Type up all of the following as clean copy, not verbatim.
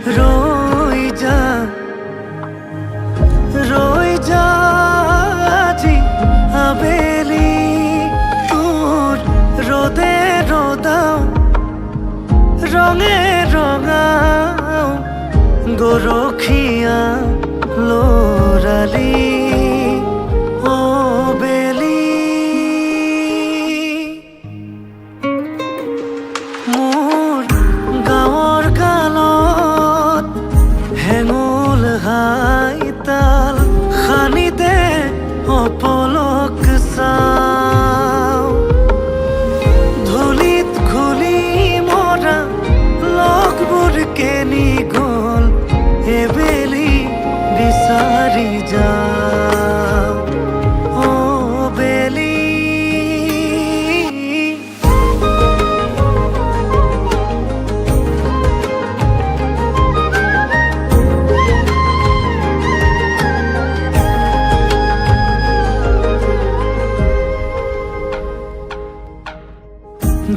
রই যা রই যা আজি আবেলি তোর রোদে রোদাও রঙে রঙাও গরখিয়া লোরালি ও বেলি মোর গাঁৱৰ গালত হেঙুল হাইতাল খানি দে অপলক চাও ধূলিত ঘুলি মৰা লগবোৰ কেনি গ'ল এবেলি বিচাৰি যাও ও বেলি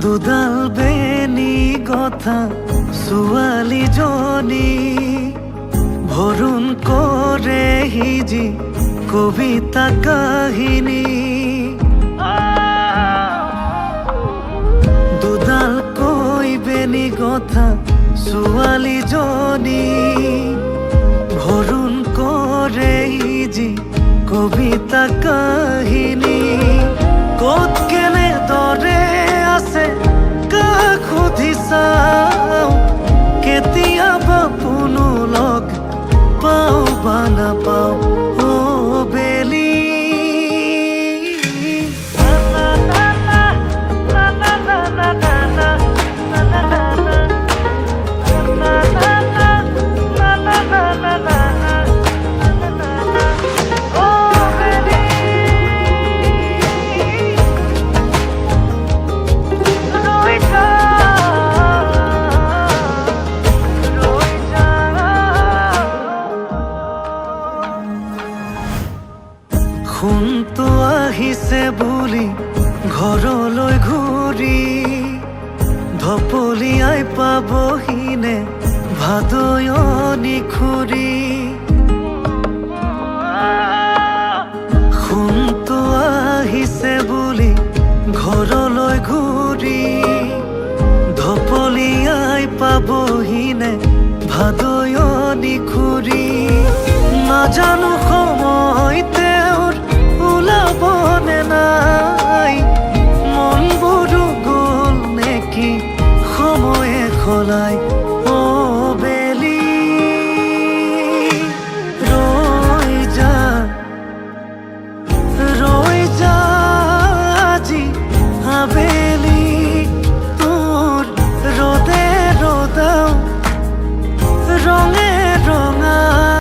দুডাল বেনি কথা ছোৱালীজনী ভৰণ কৰে হিজি কবিতা কাহিনী দুডাল কৈ বেনি কথা ছোৱালীজনী ভৰণ কৰে হিজি কবিতা কাহিনী ক'ত কেনে দৰে আছে কাক সুধি চাও কেতিয়াবা কোনো লগ পাও বা নাপাও ও বেলি সোণটো আহিছে বুলি ঘৰলৈ ঘূৰি ঢপলিয়াই পাবহিনে ভাদয়নি খুৰি সোণটো আহিছে বুলি ঘৰলৈ ঘূৰি ঢপলিয়াই পাবহিনে ভাদয়নি খুৰি নাজানো